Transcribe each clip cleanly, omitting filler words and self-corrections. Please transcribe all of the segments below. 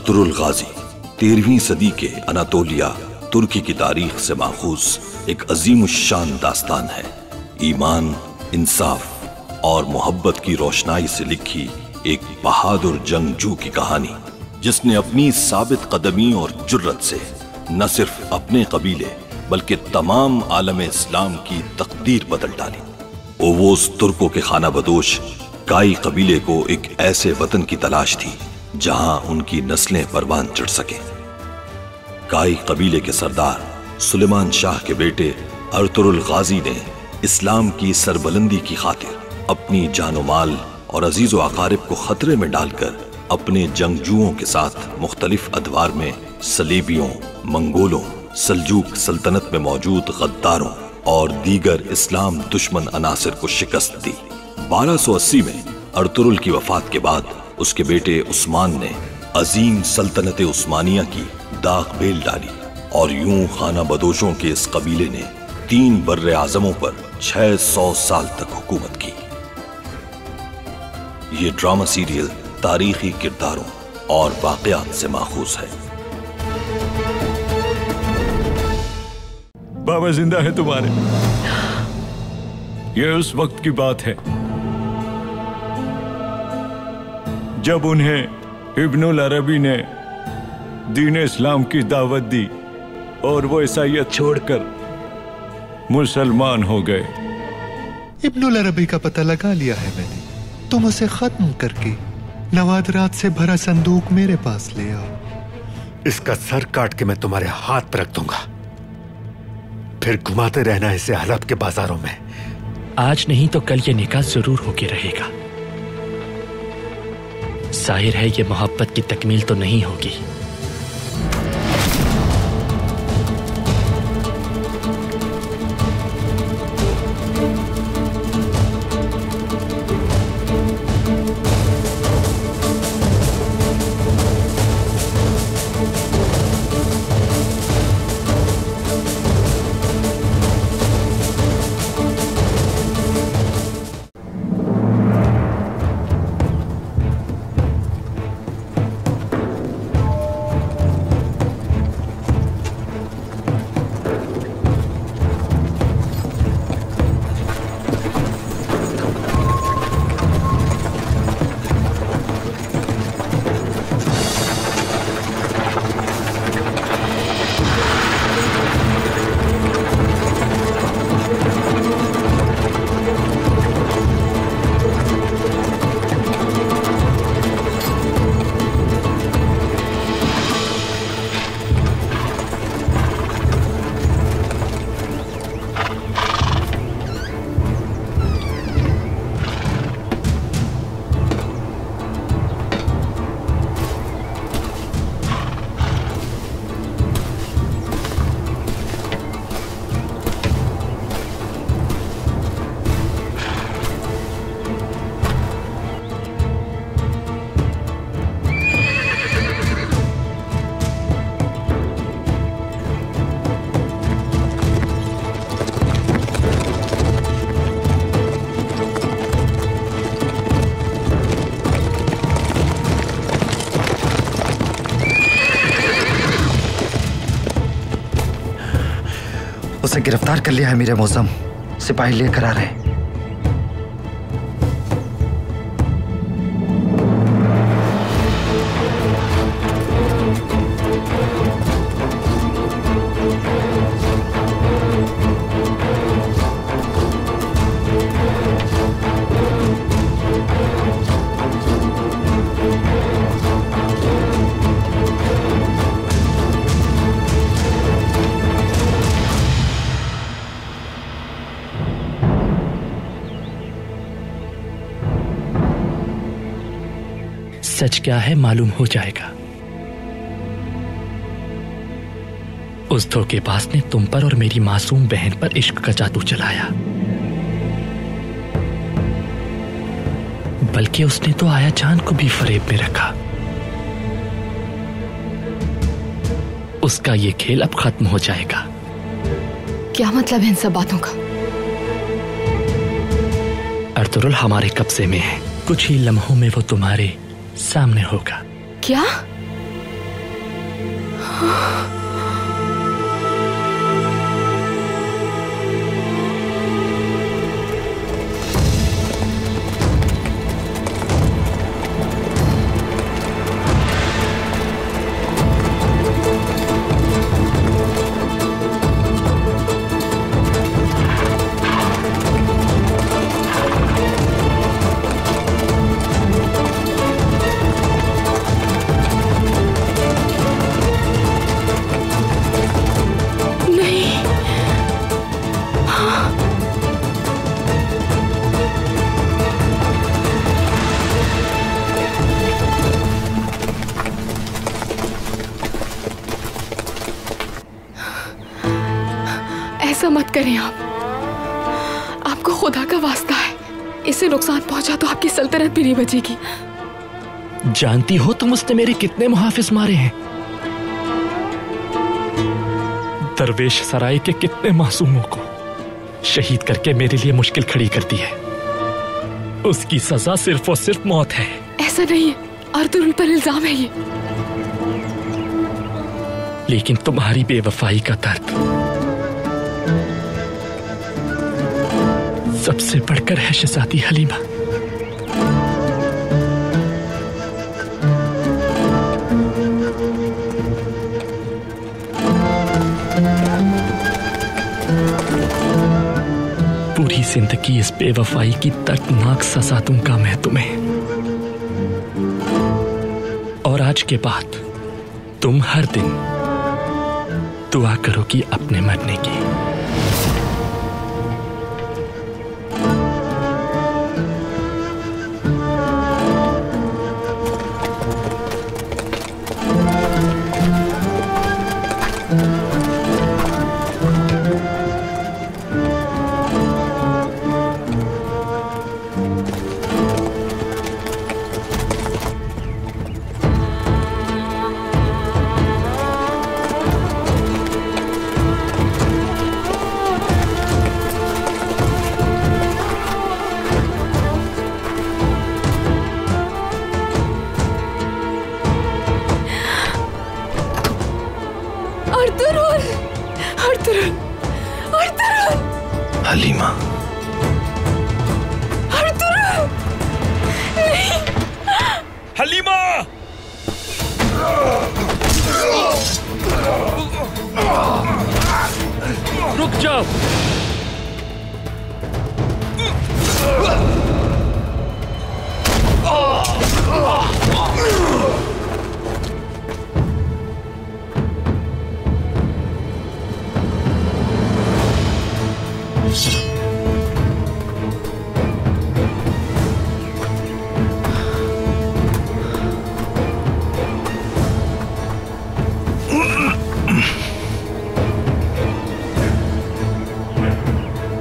Ertugrul गाजी 13वीं सदी के Anatolia तुर्की की तारीख से माखूज एक अजीम शान दास्तान है। ईमान, इंसाफ और मोहब्बत की रोशनाई से लिखी एक बहादुर जंगजू की कहानी, जिसने अपनी साबित कदमी और जुर्रत से न सिर्फ अपने कबीले बल्कि तमाम आलम इस्लाम की तकदीर बदल डाली। ओवोस तुर्कों के खाना बदोश काई कबीले को एक ऐसे वतन की तलाश थी जहां उनकी नस्लें परवान चढ़ सके। काई कबीले के सरदार सुलेमान शाह के बेटे अर्तुरुल गाजी ने इस्लाम की सरबलंदी की खातिर अपनी जानो माल और अजीजो अकारिब को खतरे में डालकर अपने जंगजुओं के साथ मुख्तलिफ अदवार में सलीबियों, मंगोलों, सल्जूक सल्तनत में मौजूद गद्दारों और दीगर इस्लाम दुश्मन अनासिर को शिकस्त दी। 1280 में अर्तुरुल की वफात के बाद उसके बेटे उस्मान ने अजीम सल्तनत उस्मानिया की दाग बेल डाली और यूं खाना बदोशों के इस कबीले ने 3 बर्रे आजमों पर 600 साल तक हुकूमत की। ये ड्रामा सीरियल तारीखी किरदारों और वाकयात से माखूज है। बाबा जिंदा है तुम्हारे। यह उस वक्त की बात है जब उन्हें इब्नुल अरबी ने दीन इस्लाम की दावत दी और वो ईसाईयत छोड़कर मुसलमान हो गए। इब्नुल अरबी का पता लगा लिया है मैंने। तुम उसे खत्म करके नवादरात से भरा संदूक मेरे पास ले आओ। इसका सर काट के मैं तुम्हारे हाथ पर रख दूंगा, फिर घुमाते रहना इसे हलब के बाजारों में। आज नहीं तो कल ये निकाह जरूर होके रहेगा। जाहिर है ये मोहब्बत की तकमील तो नहीं होगी। उसे गिरफ्तार कर लिया है मीर मौसम। सिपाही लेकर आ रहे हैं। सच क्या है मालूम हो जाएगा। उस धोखेबाज ने तुम पर और मेरी मासूम बहन पर इश्क का जादू चलाया, बल्कि उसने तो आया जान को भी फरेब में रखा। उसका ये खेल अब खत्म हो जाएगा। क्या मतलब है इन सब बातों का? अर्तुरुल हमारे कब्जे में है। कुछ ही लम्हों में वो तुम्हारे सामने होगा। क्या? ऐसा मत करें आप। आपको खुदा का वास्ता है, इससे नुकसान पहुंचा तो आपकी सल्तनत भी नहीं बचेगी। जानती हो तुम उसने मेरे कितने मुहाफिज मारे हैं? दरवेश सराय के कितने मासूमों को शहीद करके मेरे लिए मुश्किल खड़ी करती है। उसकी सजा सिर्फ और सिर्फ मौत है। ऐसा नहीं है, अर्तुगरुल पर इल्जाम है ये। लेकिन तुम्हारी बेवफाई का दर्द सबसे बढ़कर है शहजादी हलीमा। पूरी जिंदगी इस बेवफाई की दर्दनाक सजा दूंगा मैं तुम्हें। और आज के बाद तुम हर दिन दुआ करोगी अपने मरने की। हलीमा, हलीमा! रुक जाओ।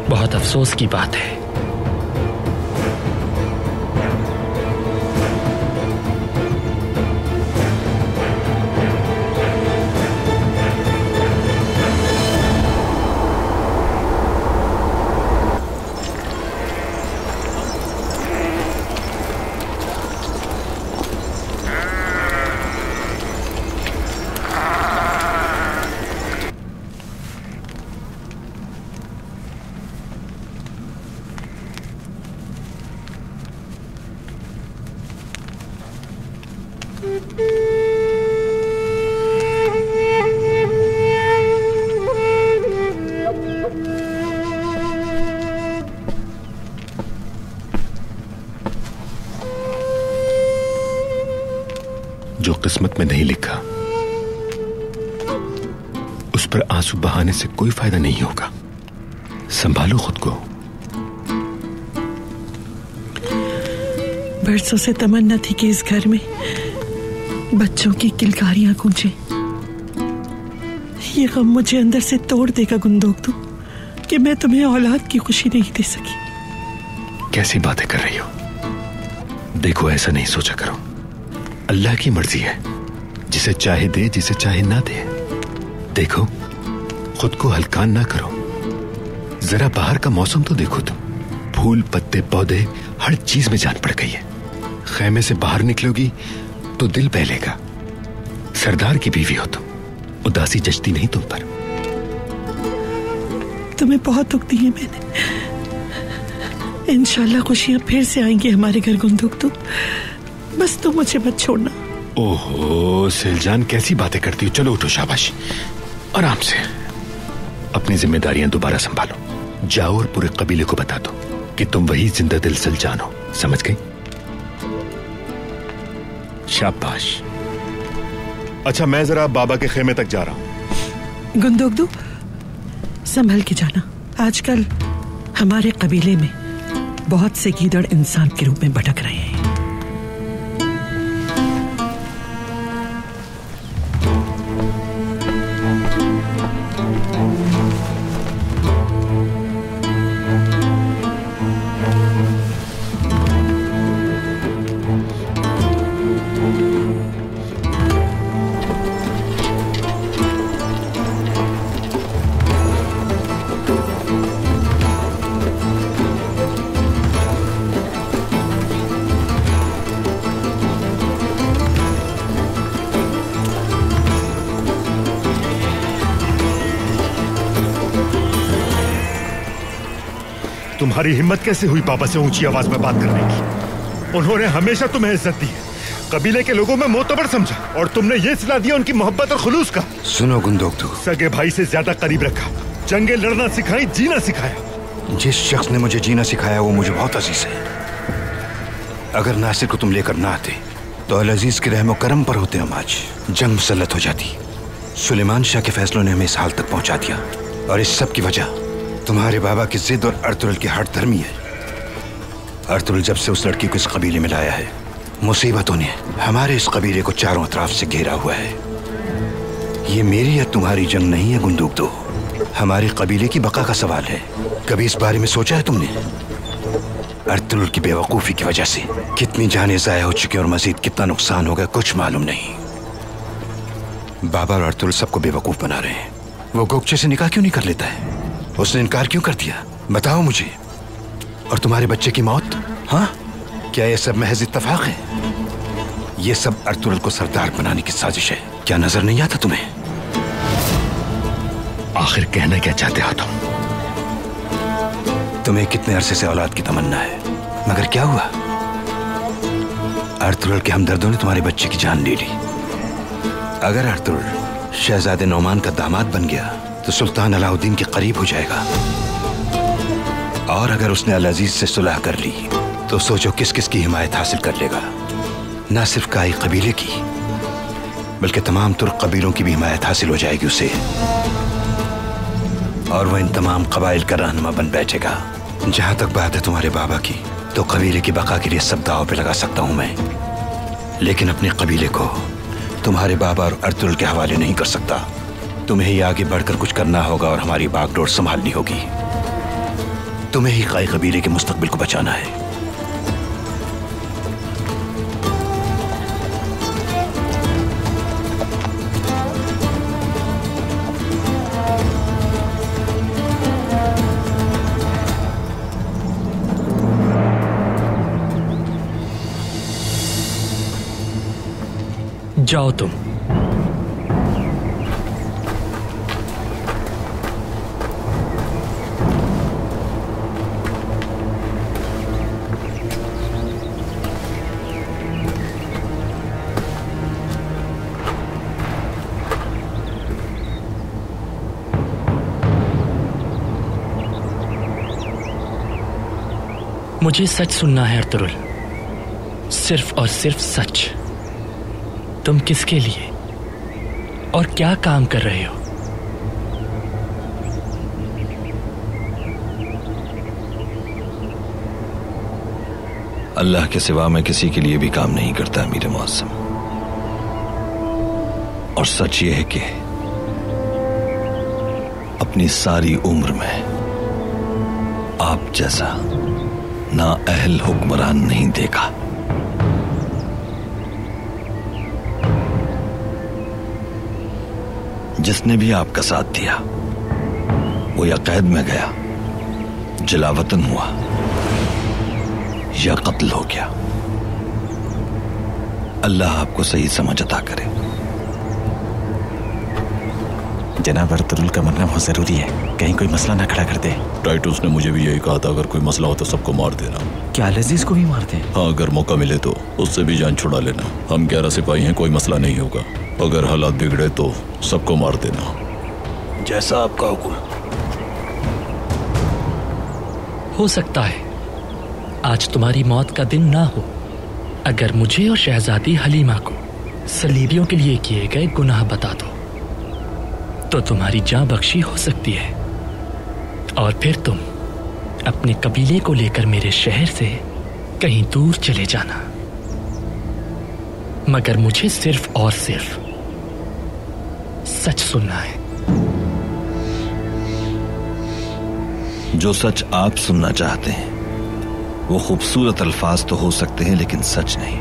बहुत अफसोस की बात है, जो किस्मत में नहीं लिखा उस पर आंसू बहाने से कोई फायदा नहीं होगा। संभालो खुद को। बरसों से तमन्ना थी कि इस घर में बच्चों की किलकारियां गूंजे। ये गम मुझे अंदर से तोड़ देगा गुंदोक कि मैं तुम्हें औलाद की खुशी नहीं दे सकी। कैसी बातें कर रही हो? देखो, ऐसा नहीं सोचा करो। अल्लाह की मर्जी है, जिसे चाहे दे, जिसे चाहे ना दे। देखो, खुद को हल्का ना करो। जरा बाहर का मौसम तो देखो तुम। फूल, पत्ते, पौधे, हर चीज में जान पड़ गई है। खेमे से बाहर निकलोगी तो दिल बहलेगा। सरदार की बीवी हो तुम, उदासी जचती नहीं तुम पर। तुम्हें बहुत दुख दिए मैंने। इंशाल्लाह खुशियां फिर से आएंगी हमारे घर गुंदुक। बस तुम मुझे मत छोड़ना। ओहो सिलजान, कैसी बातें करती हो। चलो उठो, शाबाश, आराम से। अपनी जिम्मेदारियां दोबारा संभालो। जाओ और पूरे कबीले को बता दो कि तुम वही जिंदा दिल सिलजान हो। समझ गई? शाबाश। अच्छा, मैं जरा बाबा के खेमे तक जा रहा हूं। गुंदुक, संभल के जाना। आजकल हमारे कबीले में बहुत से गीदड़ इंसान के रूप में भटक रहे हैं। तुम्हारी हिम्मत कैसे हुई पापा से ऊंची आवाज में बात करने की? उन्होंने हमेशा तुम्हें इज्जत दी है, कबीले के लोगों में मोतबर समझा, और तुमने ये सिला दिया उनकी मोहब्बत और खुलूस का। सुनो गुंदोक, सगे भाई से ज्यादा करीब रखा, जंगे लड़ना सिखाई, जीना सिखाया। जिस शख्स ने मुझे जीना सिखाया वो मुझे बहुत अजीज है। अगर नासिर को तुम लेकर ना आते तो अल अजीज के रहमो करम पर होते हम आज जंग मुसल्लत हो जाती। सुलेमान शाह के फैसलों ने हमें इस हाल तक पहुंचा दिया, और इस सब की वजह तुम्हारे बाबा की जिद और अर्तुगरुल की हठ धर्मी है। अर्तुगरुल जब से उस लड़की को इस कबीले में लाया है, मुसीबतों ने हमारे इस कबीले को चारों तरफ से घेरा हुआ है। ये मेरी या तुम्हारी जंग नहीं है गुंदुक, तो हमारे कबीले की बका का सवाल है। कभी इस बारे में सोचा है तुमने? अर्तुगरुल की बेवकूफी की वजह से कितनी जानें ज़ाया हो चुकी और मजीद कितना नुकसान होगा कुछ मालूम नहीं। बाबा और अर्तुगरुल सबको बेवकूफ बना रहे हैं। वो गोकचे से निकाह क्यों नहीं कर लेता है? उसने इनकार क्यों कर दिया? बताओ मुझे। और तुम्हारे बच्चे की मौत, हाँ, क्या ये सब महज इत्तफाक है? ये सब अर्तुगरुल को सरदार बनाने की साजिश है। क्या नजर नहीं आता तुम्हें? आखिर कहना क्या चाहते हो तुम? तुम्हें कितने अरसे से औलाद की तमन्ना है, मगर क्या हुआ? अर्तुगरुल के हमदर्दों ने तुम्हारे बच्चे की जान ले ली। अगर अर्तुगरुल शहजादे नौमान का दामाद बन गया तो सुल्तान अलाउद्दीन के करीब हो जाएगा, और अगर उसने अल अजीज से सुलह कर ली तो सोचो किस किस की हिमायत हासिल कर लेगा। न सिर्फ काई कबीले की बल्कि तमाम तुर्क कबीलों की भी हिमायत हासिल हो जाएगी उसे, और वह इन तमाम कबाइल का रहनुमा बन बैठेगा। जहां तक बात है तुम्हारे बाबा की, तो कबीले की बका के लिए सब दांव पे लगा सकता हूं मैं, लेकिन अपने कबीले को तुम्हारे बाबा और अर्तुगरुल के हवाले नहीं कर सकता। तुम्हें ही आगे बढ़कर कुछ करना होगा और हमारी बागडोर संभालनी होगी। तुम्हें ही काई कबीले के मुस्तकबिल को बचाना है। जाओ तुम। मुझे सच सुनना है अर्तुगरुल, सिर्फ और सिर्फ सच। तुम किसके लिए और क्या काम कर रहे हो? अल्लाह के सिवा मैं किसी के लिए भी काम नहीं करता अमीर मुअज़्ज़म। और सच ये है कि अपनी सारी उम्र में आप जैसा ना अहल हुक्मरान नहीं देखा। जिसने भी आपका साथ दिया वो या कैद में गया, जलावतन हुआ, या कत्ल हो गया। अल्लाह आपको सही समझ अता करे। जनाब अर्तुगरुल का मरना बहुत जरूरी है, कहीं कोई मसला ना खड़ा कर दे। टाइटस ने मुझे भी यही कहा था, अगर कोई मसला हो तो सबको मार देना। क्या अल-अजीज को भी मारते हैं? हाँ, अगर मौका मिले तो उससे भी जान छुड़ा लेना। हम 11 सिपाही हैं, कोई मसला नहीं होगा। अगर हालात बिगड़े तो सबको मार देना। जैसा आपका हुक्म। हो सकता है आज तुम्हारी मौत का दिन ना हो, अगर मुझे और शहजादी हलीमा को सलीबियों के लिए किए गए गुनाह बता दो तो तुम्हारी जान बख्शी हो सकती है और फिर तुम अपने कबीले को लेकर मेरे शहर से कहीं दूर चले जाना। मगर मुझे सिर्फ और सिर्फ सच सुनना है। जो सच आप सुनना चाहते हैं वो खूबसूरत अल्फाज तो हो सकते हैं, लेकिन सच नहीं।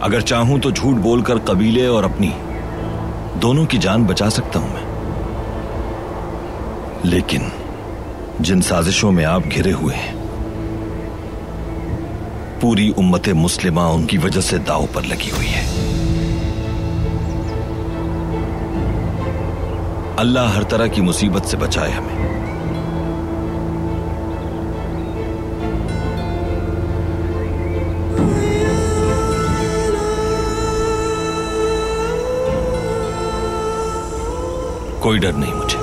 अगर चाहूं तो झूठ बोलकर कबीले और अपनी दोनों की जान बचा सकता हूं मैं, लेकिन जिन साजिशों में आप घिरे हुए हैं पूरी उम्मत मुस्लिमा उनकी वजह से दांव पर लगी हुई है। अल्लाह हर तरह की मुसीबत से बचाए हमें। कोई डर नहीं मुझे,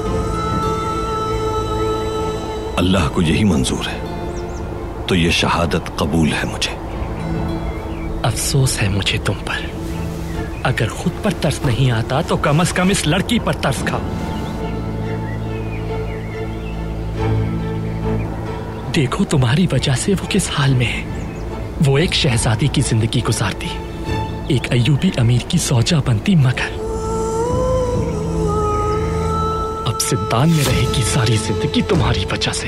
अल्लाह को यही मंजूर है तो ये शहादत कबूल है मुझे। अफसोस है मुझे तुम पर, अगर खुद पर तरस नहीं आता तो कम से कम इस लड़की पर तरस खाओ। देखो तुम्हारी वजह से वो किस हाल में है। वो एक शहजादी की जिंदगी गुजारती, एक अय्यूबी अमीर की सौजा बनती, मगर अब जिंदान में रहेगी सारी जिंदगी तुम्हारी वजह से।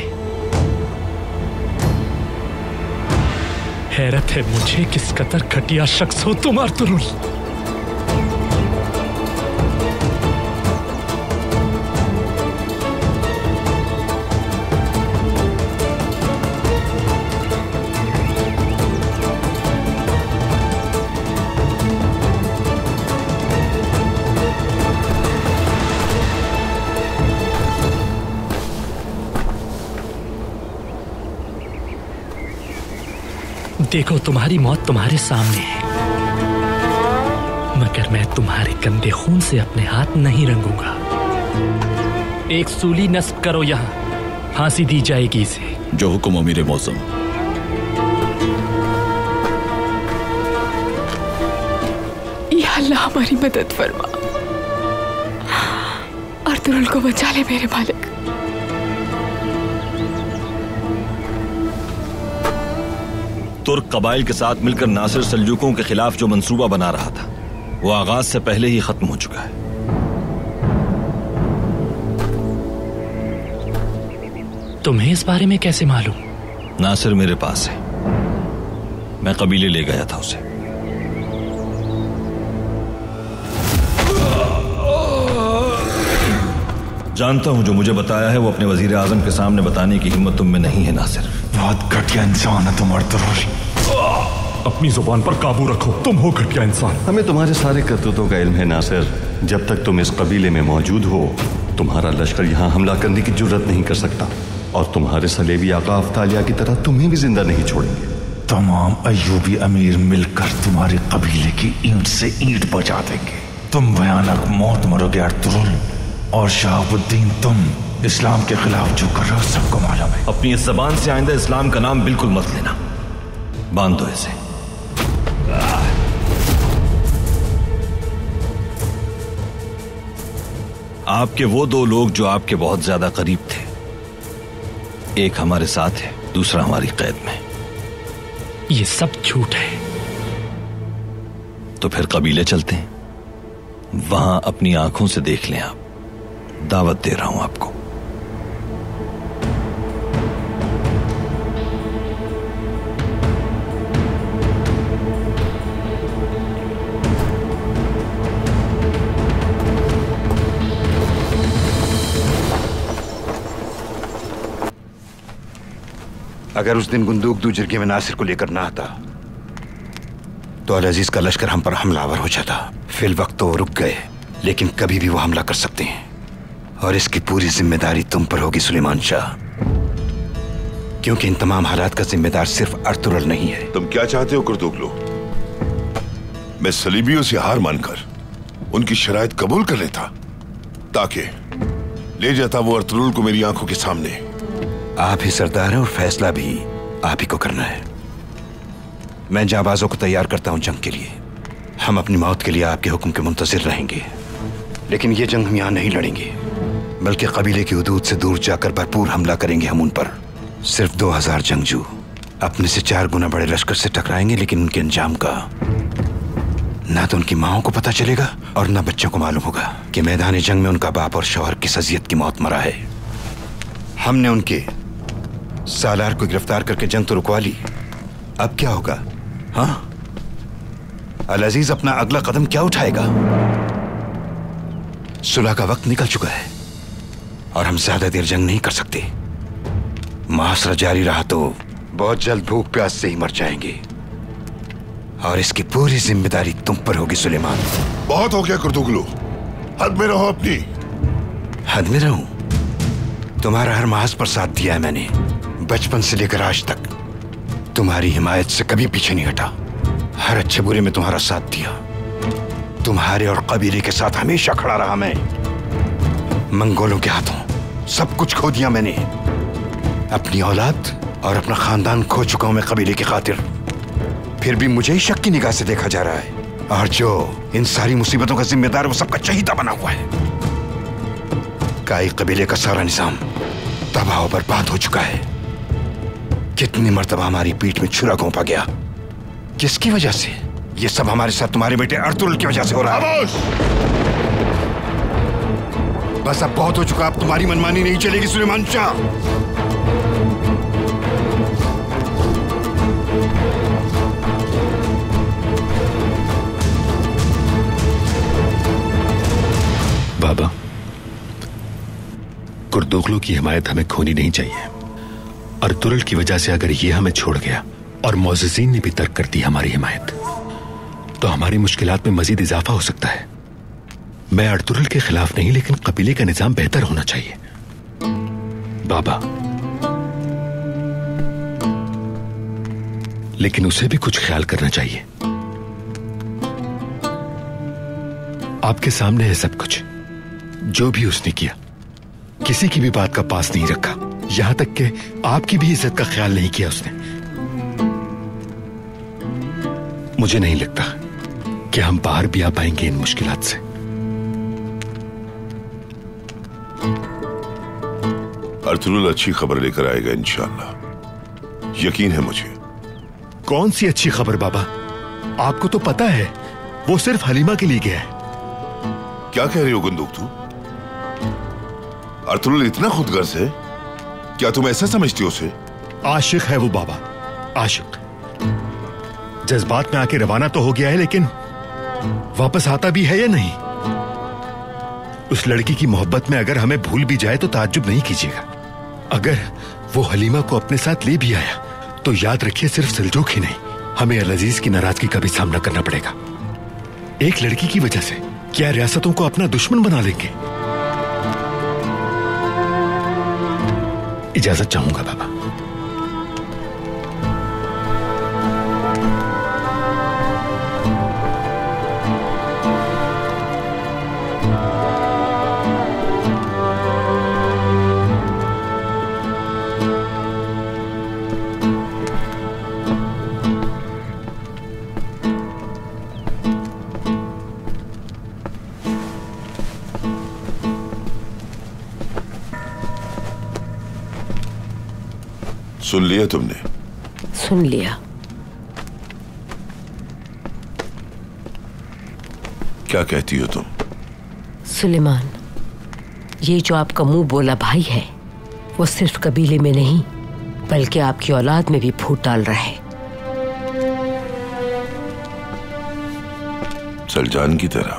हैरत है मुझे किस कदर घटिया शख्स हो तुम अर्तुगरुल। देखो तुम्हारी मौत तुम्हारे सामने है, मगर मैं तुम्हारे गंदे खून से अपने हाथ नहीं रंगूंगा। एक सूली नस्ब करो, यहां फांसी दी जाएगी इसे। जो हुक्म अमीर मौसम। या अल्लाह हमारी मदद फरमा, अर्तुगरुल को बचा ले मेरे मालिक। तुर्क कबाइल के साथ मिलकर नासिर सल्जूकों के खिलाफ जो मंसूबा बना रहा था वो आगाज से पहले ही खत्म हो चुका है। तुम्हें इस बारे में कैसे मालूम? नासिर मेरे पास है, मैं कबीले ले गया था उसे। जानता हूं जो मुझे बताया है वो अपने वजीर आजम के सामने बताने की हिम्मत तुम में नहीं है नासिर। बहुत घटिया इंसान है तुम अर्तुगरुल। अपनी जुबान पर काबू रखो, तुम हो घटिया इंसान। हमें तुम्हारे सारे करतूतों का इल्म है नासिर। जब तक तुम इस कबीले में मौजूद हो तुम्हारा लश्कर यहाँ हमला करने की जुर्रत नहीं कर सकता, और तुम्हारे सलेबी आका अफ्तालिया की तरह तुम्हें भी जिंदा नहीं छोड़ेंगे। तमाम अय्यूबी अमीर मिलकर तुम्हारे कबीले की ईंट से ईंट बजा देंगे। तुम भयानक मौत मरोगे अर्तुगरुल, और शहाबुद्दीन तुम इस्लाम के खिलाफ जो कर रहे हो सबको मालूम है। अपनी इस जबान से आइंदा इस्लाम का नाम बिल्कुल मत लेना। बांध दो इसे। आपके वो दो लोग जो आपके बहुत ज्यादा करीब थे, एक हमारे साथ है, दूसरा हमारी कैद में। ये सब झूठ है। तो फिर कबीले चलते हैं, वहां अपनी आंखों से देख लें। आप दावत दे रहा हूं आपको। अगर उस दिन गुंदूक दू जिरगे में नासिर को लेकर ना आता तो अल-अजीज का लश्कर हम पर हमलावर हो जाता। फिल वक्त तो रुक गए, लेकिन कभी भी वो हमला कर सकते हैं और इसकी पूरी जिम्मेदारी तुम पर होगी सुलेमान शाह, क्योंकि इन तमाम हालात का जिम्मेदार सिर्फ अर्तुगरुल नहीं है। तुम क्या चाहते हो कुर्तुगलू? मैं सलीबियों से हार मानकर उनकी शराइत कबूल कर लेता ताकि ले जाता वो अर्तुगरुल को मेरी आंखों के सामने। आप ही सरदार हैं और फैसला भी आप ही को करना है। मैं जाबाजों को तैयार करता हूं जंग के लिए। हम अपनी मौत के लिए आपके हुक्म के मुंतजिर रहेंगे, लेकिन ये जंग हम यहां नहीं लड़ेंगे, बल्कि कबीले की हुदूद से दूर जाकर भरपूर हमला करेंगे हम उन पर। सिर्फ 2000 जंगजू अपने से 4 गुना बड़े लश्कर से टकराएंगे, लेकिन उनके अंजाम का ना तो उनकी माओं को पता चलेगा और ना बच्चों को मालूम होगा कि मैदान जंग में उनका बाप और शौहर किस अजियत की मौत मरा है। हमने उनके सालार को गिरफ्तार करके जंग तो रुकवा ली, अब क्या होगा? हाँ, अल अजीज अपना अगला कदम क्या उठाएगा? सुलह का वक्त निकल चुका है और हम ज्यादा देर जंग नहीं कर सकते। मुहासरा जारी रहा तो बहुत जल्द भूख प्यास से ही मर जाएंगे और इसकी पूरी जिम्मेदारी तुम पर होगी सुलेमान। बहुत हो गया कुर्तुगलू, हद में रहो अपनी। हद में रहूं? तुम्हारा हर महाज पर साथ दिया है मैंने, बचपन से लेकर आज तक। तुम्हारी हिमायत से कभी पीछे नहीं हटा, हर अच्छे बुरे में तुम्हारा साथ दिया। तुम्हारे और कबीले के साथ हमेशा खड़ा रहा मैं। मंगोलों के हाथों सब कुछ खो दिया मैंने, अपनी औलाद और अपना खानदान खो चुका हूं मैं कबीले की खातिर। फिर भी मुझे ही शक की निगाह से देखा जा रहा है, और जो इन सारी मुसीबतों का जिम्मेदार वो सबका चहीता बना हुआ है। काई कबीले का सारा निजाम तबाह और बर्बाद हो चुका है। कितनी मर्तबा हमारी पीठ में छुरा घोंपा गया, किसकी वजह से? ये सब हमारे साथ तुम्हारे बेटे अर्तुगरुल की वजह से हो रहा है। बस अब बहुत हो चुका, अब तुम्हारी मनमानी नहीं चलेगी सुलेमान शाह। बाबा, कुर्तुगलू की हिमायत हमें खोनी नहीं चाहिए। अर्तुगरुल की वजह से अगर ये हमें छोड़ गया और मोअज़्ज़िज़ीन ने भी तर्क कर दी हमारी हिमायत, तो हमारी मुश्किलात में मजीद इजाफा हो सकता है। मैं अर्तुगरुल के खिलाफ नहीं, लेकिन कबीले का निजाम बेहतर होना चाहिए। बाबा, लेकिन उसे भी कुछ ख्याल करना चाहिए। आपके सामने है सब कुछ, जो भी उसने किया, किसी की भी बात का पास नहीं रखा, यहां तक कि आपकी भी इज्जत का ख्याल नहीं किया उसने। मुझे नहीं लगता कि हम बाहर भी आ पाएंगे इन मुश्किलात से। अर्तुगरुल अच्छी खबर लेकर आएगा इंशाअल्लाह, यकीन है मुझे। कौन सी अच्छी खबर बाबा? आपको तो पता है वो सिर्फ हलीमा के लिए गया है। क्या कह रही हो गुंदुक तू? अर्तुगरुल इतना खुदगर्ज है? क्या तुम ऐसा समझती हो उसे? आशिक है वो बाबा, आशिक। जज्बात में आके रवाना तो हो गया है, लेकिन वापस आता भी है या नहीं? उस लड़की की मोहब्बत में अगर हमें भूल भी जाए तो ताज्जुब नहीं कीजिएगा। अगर वो हलीमा को अपने साथ ले भी आया तो याद रखिए, सिर्फ सल्जूक ही नहीं, हमें अल अजीज की नाराजगी का भी सामना करना पड़ेगा। एक लड़की की वजह से क्या रियासतों को अपना दुश्मन बना लेंगे? इजाजत चाहूंगा बाबा। सुन लिया तुमने? सुन लिया। क्या कहती हो तुम? सुलेमान, ये जो आपका मुंह बोला भाई है, वो सिर्फ कबीले में नहीं बल्कि आपकी औलाद में भी फूट डाल रहा है। सलजान की तरह।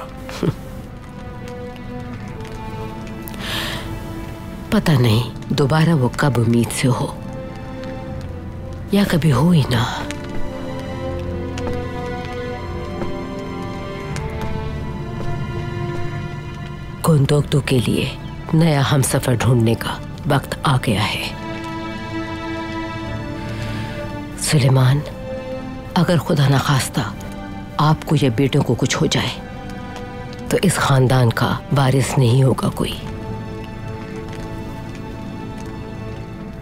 पता नहीं दोबारा वो कब उम्मीद से हो, या कभी हो ही ना। गोंदोगदू के लिए नया हमसफर ढूंढने का वक्त आ गया है। सुलेमान, अगर खुदा न खास्ता आपको या बेटों को कुछ हो जाए तो इस खानदान का वारिस नहीं होगा कोई,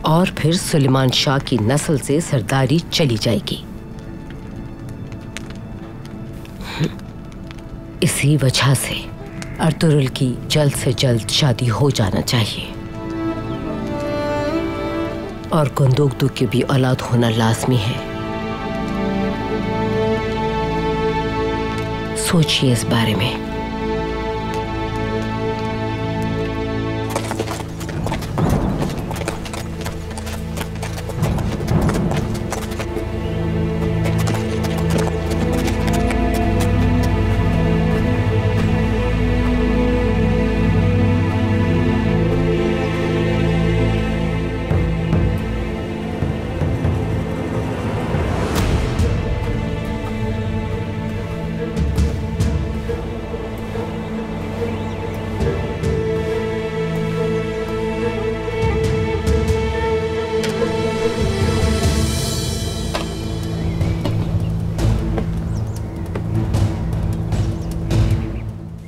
और फिर सुलेमान शाह की नस्ल से सरदारी चली जाएगी। इसी वजह से अर्तुगरुल की जल्द से जल्द शादी हो जाना चाहिए, और गोंदोगदू की भी औलाद होना लाजमी है। सोचिए इस बारे में।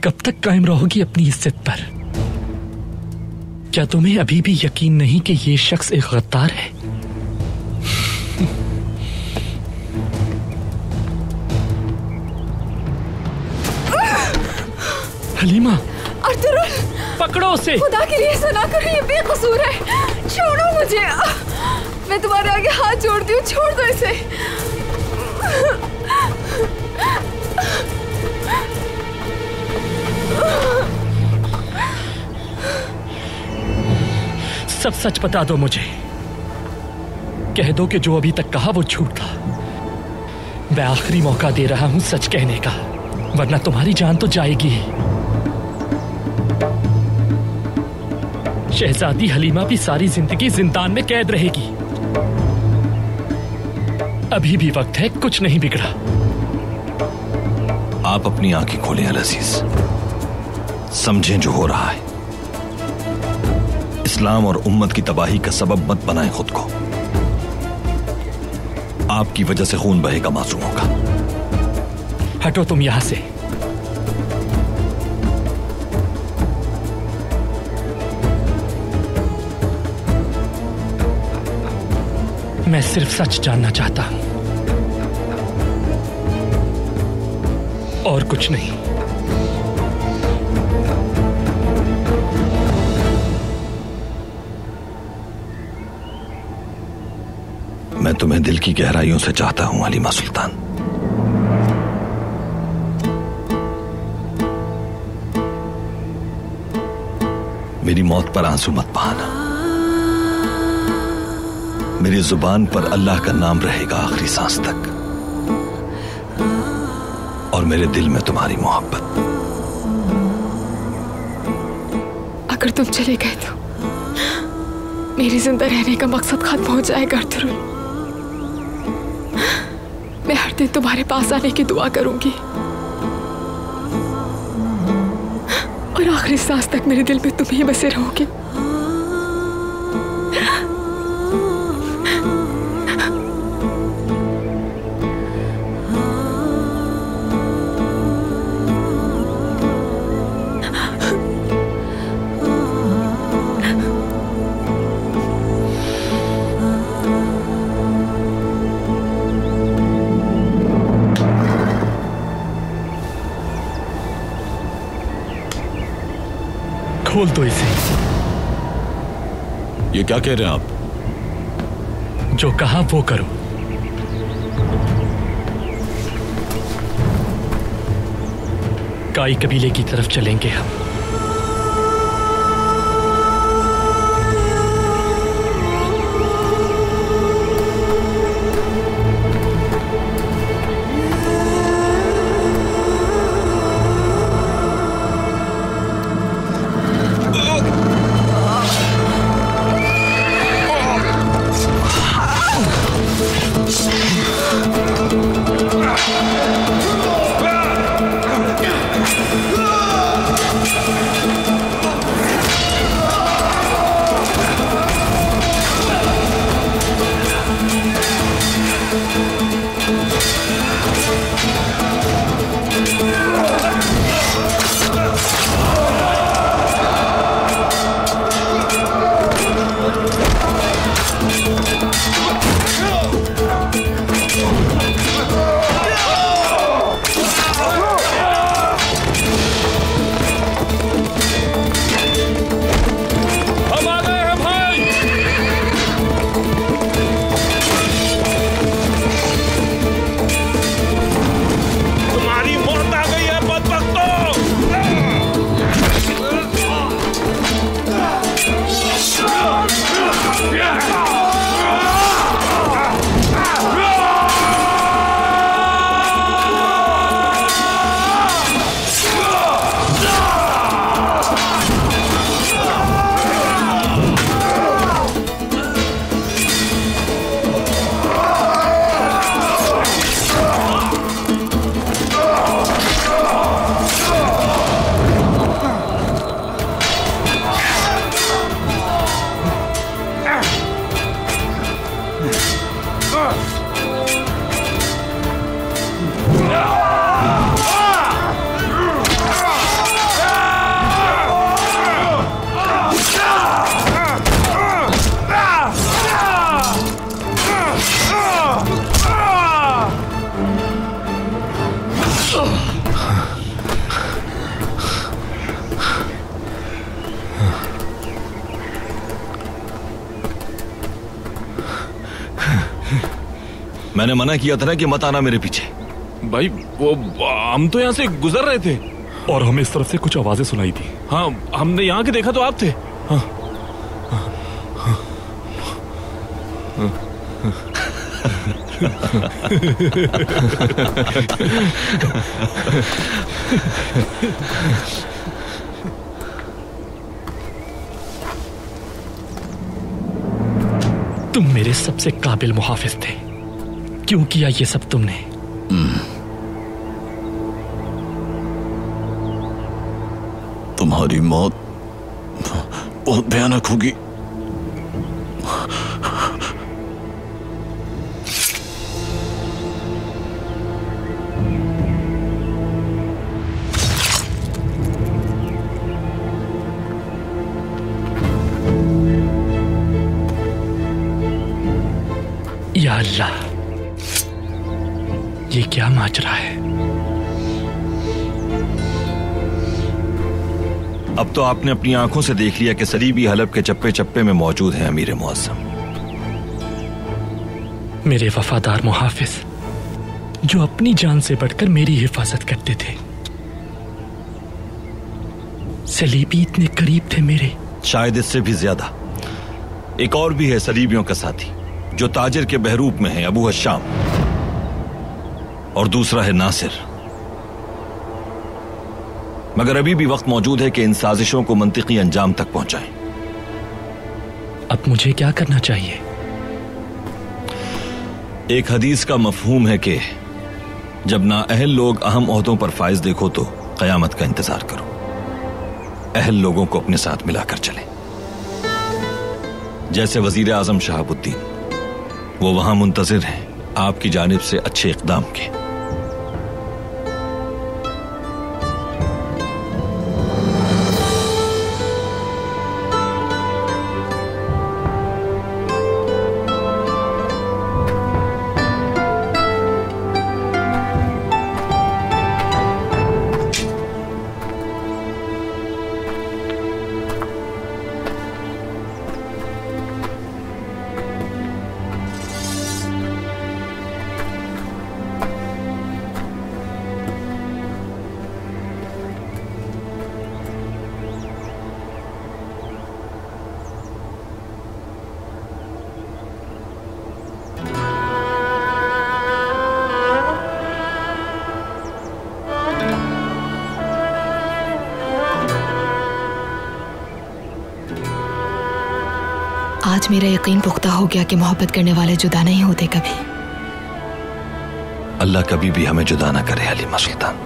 कब तक कायम रहोगी अपनी इज्जत पर? क्या तुम्हें अभी भी यकीन नहीं कि ये शख्स एक गद्दार है? हलीमा, अर्तुगरुल, पकड़ो उसे। खुदा के लिए ऐसा ना करो, ये बेकसूर है। छोड़ो मुझे, मैं तुम्हारे आगे हाथ जोड़ती हूँ, छोड़ दो इसे। सब सच बता दो मुझे। कह दो कि जो अभी तक कहा वो झूठ था। मैं आखिरी मौका दे रहा हूं सच कहने का, वरना तुम्हारी जान तो जाएगी ही। शहजादी हलीमा भी सारी जिंदगी जिंदान में कैद रहेगी। अभी भी वक्त है, कुछ नहीं बिगड़ा। आप अपनी आंखें खोलें अल अजीज, समझें जो हो रहा है। इस्लाम और उम्मत की तबाही का सबब मत बनाएं खुद को। आपकी वजह से खून बहेगा मासूमों का। हटो तुम यहां से। मैं सिर्फ सच जानना चाहता हूं और कुछ नहीं। मैं तुम्हें दिल की गहराइयों से चाहता हूं हलीमा सुल्तान। मेरी मौत पर आंसू मत बहाना। मेरी जुबान पर अल्लाह का नाम रहेगा आखिरी सांस तक, और मेरे दिल में तुम्हारी मोहब्बत। अगर तुम चले गए तो मेरी जिंदा रहने का मकसद खत्म हो जाएगा अर्तुगरुल। मैं हर दिन तुम्हारे पास आने की दुआ करूंगी, और आखिरी सांस तक मेरे दिल में तुम ही बसे रहोगे। खोल दो इसे। ये क्या कह रहे हैं आप? जो कहा वो करो। काई कबीले की तरफ चलेंगे हम। मैंने मना किया था ना कि मत आना मेरे पीछे। भाई वो हम तो यहाँ से गुजर रहे थे और हमें इस तरफ से कुछ आवाजें सुनाई थी। हाँ, हमने यहाँ के देखा तो आप थे। हाँ। तुम मेरे सबसे काबिल मुहाफिज थे। क्यों किया ये सब तुमने? तुम्हारी मौत बहुत भयानक होगी। या अल्लाह, ये क्या माजरा है? अब तो आपने अपनी आंखों से देख लिया कि सलीबी हलब के चप्पे चप्पे में मौजूद है अमीर मुअज़्ज़म। मेरे वफादार मुहाफिज जो अपनी जान से बढ़कर मेरी हिफाजत करते थे। सलीबी इतने करीब थे मेरे। शायद इससे भी ज्यादा। एक और भी है सलीबियों का साथी जो ताजिर के बहरूप में है, अबू हश्शाम, और दूसरा है नासिर। मगर अभी भी वक्त मौजूद है कि इन साजिशों को मंतिकी अंजाम तक पहुंचाएं। अब मुझे क्या करना चाहिए? एक हदीस का मफहूम है कि जब नाअहल लोग अहम ओहदों पर फाइज देखो तो कयामत का इंतजार करो। अहल लोगों को अपने साथ मिलाकर चले। जैसे वजीर आजम शहाबुद्दीन, वो वहां मुंतजिर हैं आपकी जानिब से अच्छे इक़दाम के। आज मेरा यकीन पुख्ता हो गया कि मोहब्बत करने वाले जुदा नहीं होते कभी। अल्लाह कभी भी हमें जुदा ना करे हलीमा सुल्तान।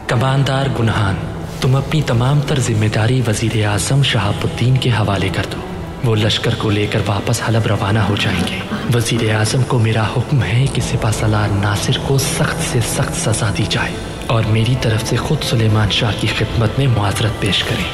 कमानदार गुनहान, तुम अपनी तमाम तर जिम्मेदारी वजीर आजम शहाबुद्दीन के हवाले कर दो। वो लश्कर को लेकर वापस हलब रवाना हो जाएंगे। वजीर आजम को मेरा हुक्म है कि सिपाहसालार नासिर को सख्त से सख्त सजा दी जाए और मेरी तरफ से खुद सुलेमान शाह की खिदमत में मुआजरत पेश करें।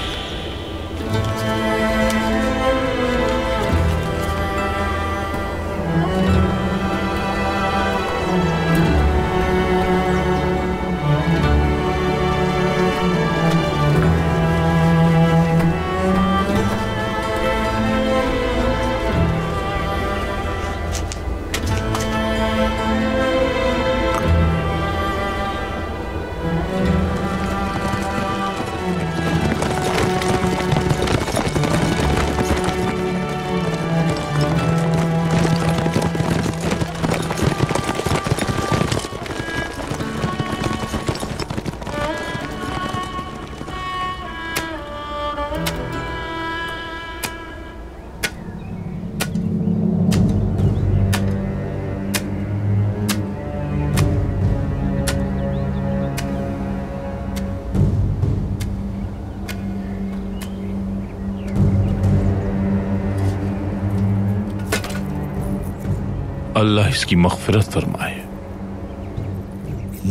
अल्लाह इसकी मग़फ़िरत फरमाए।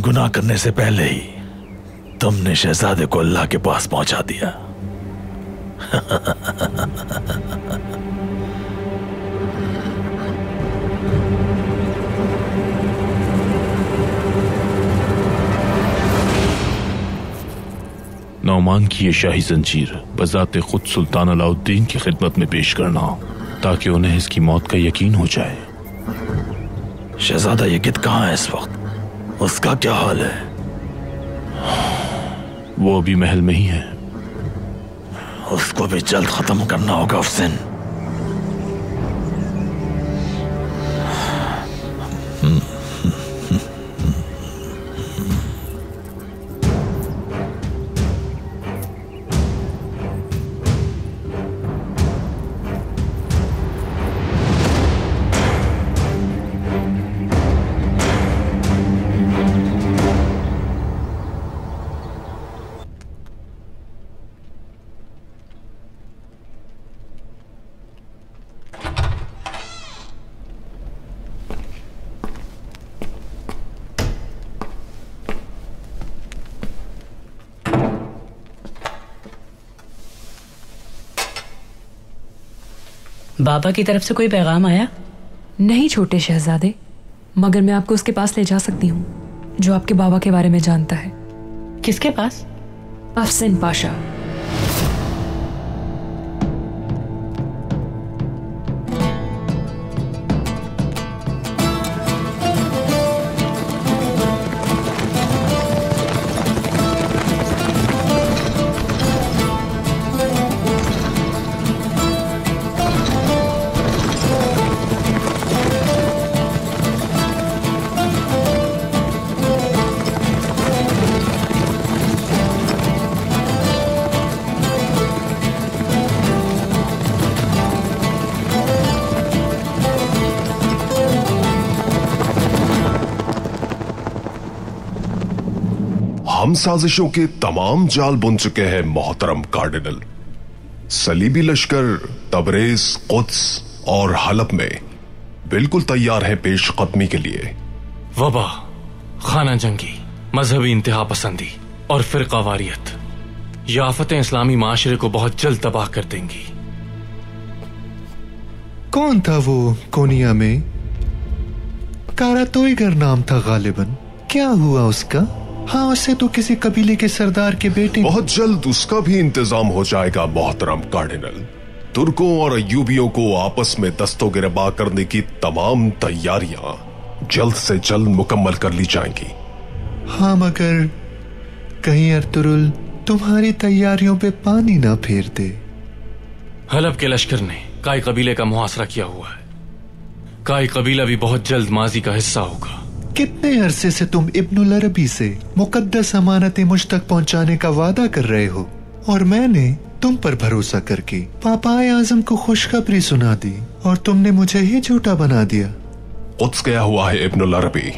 गुनाह करने से पहले ही तुमने शहजादे को अल्लाह के पास पहुंचा दिया। नौमान की ये शाही जंजीर बज़ाते खुद सुल्तान अलाउद्दीन की खिदमत में पेश करना ताकि उन्हें इसकी मौत का यकीन हो जाए। शहजादा यकित कहाँ है इस वक्त? उसका क्या हाल है? वो अभी महल में ही है। उसको भी जल्द खत्म करना होगा हुसैन। बाबा की तरफ से कोई पैगाम आया? नहीं छोटे शहजादे, मगर मैं आपको उसके पास ले जा सकती हूँ जो आपके बाबा के बारे में जानता है। किसके पास? अफसन पाशा। हम साजिशों के तमाम जाल बुन चुके हैं मोहतरम कार्डिनल। सलीबी लश्कर तबरेज, कुद्स और हलब में बिल्कुल तैयार है पेश कदमी के लिए। वबा, खाना जंगी, मजहबी इंतहा पसंदी और फिरकावारियत ये आफतें इस्लामी माशरे को बहुत जल्द तबाह कर देंगी। कौन था वो कोनिया में? कारातोईगर नाम था गालिबन। क्या हुआ उसका? हाँ, उसे तो किसी कबीले के सरदार के बेटे। बहुत जल्द उसका भी इंतजाम हो जाएगा मोहतरम कार्डिनल। तुर्कों और अयूबियों को आपस में दस्तोगिरबा करने की तमाम तैयारियां जल्द से जल्द मुकम्मल कर ली जाएंगी। हाँ, मगर कहीं अर्तुरुल तुम्हारी तैयारियों पे पानी ना फेर दे। हलब के लश्कर ने काई कबीले का मुहासरा किया हुआ है। काई कबीला भी बहुत जल्द माजी का हिस्सा होगा। कितने अरसे से तुम इब्नुल अरबी से मुकद्दस अमानतें मुझ तक पहुंचाने का वादा कर रहे हो और मैंने तुम पर भरोसा करके पापाए आजम को खुशखबरी सुना दी और तुमने मुझे ही झूठा बना दिया। कुद्स गया हुआ है इब्नुल अरबी,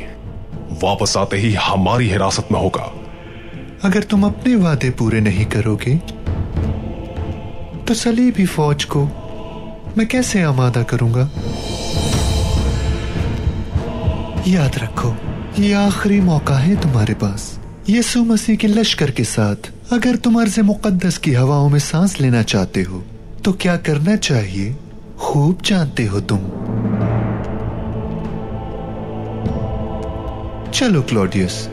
वापस आते ही हमारी हिरासत में होगा। अगर तुम अपने वादे पूरे नहीं करोगे तो सलीबी फौज को मैं कैसे आमादा करूंगा? याद रखो, ये आखिरी मौका है तुम्हारे पास। यीशु मसीह के लश्कर के साथ अगर तुम अर्ज़ मुक़द्दस की हवाओं में सांस लेना चाहते हो तो क्या करना चाहिए खूब जानते हो तुम। चलो क्लॉडियस।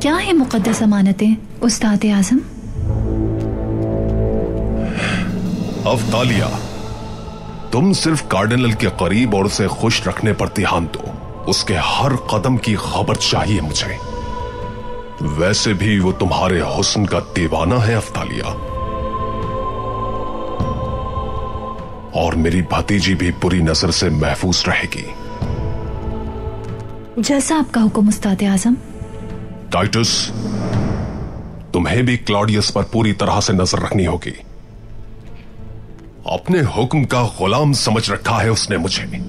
क्या है मुकद्दस अमानतें उस्ताद आजम? अफ्तालिया, तुम सिर्फ कार्डिनल के करीब और उसे खुश रखने पर ध्यान दो। उसके हर कदम की खबर चाहिए मुझे। वैसे भी वो तुम्हारे हुस्न का दीवाना है अफ्तालिया, और मेरी भतीजी भी बुरी नजर से महफूज रहेगी। जैसा आपका हुक्म उस्ताद आजम। टाइटस, तुम्हें भी क्लॉडियस पर पूरी तरह से नजर रखनी होगी। अपने हुक्म का गुलाम समझ रखा है उसने मुझे।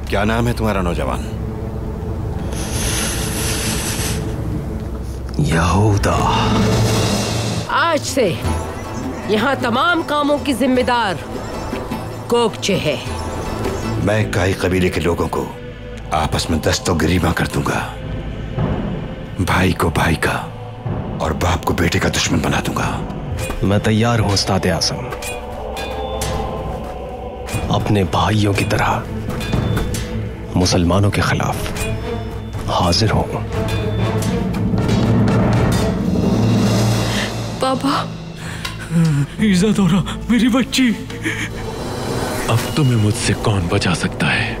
क्या नाम है तुम्हारा नौजवान? यहूदा। आज से यहाँ तमाम कामों की जिम्मेदार कोकचे है। मैं काई कबीले के लोगों को आपस में दस्तोगिरीमा कर दूंगा। भाई को भाई का और बाप को बेटे का दुश्मन बना दूंगा। मैं तैयार हूं उस्ताद आज़म, अपने भाइयों की तरह मुसलमानों के खिलाफ हाजिर हूं। बाबा। इज़ादोरा, मेरी बच्ची। अब तुम्हें मुझसे कौन बचा सकता है?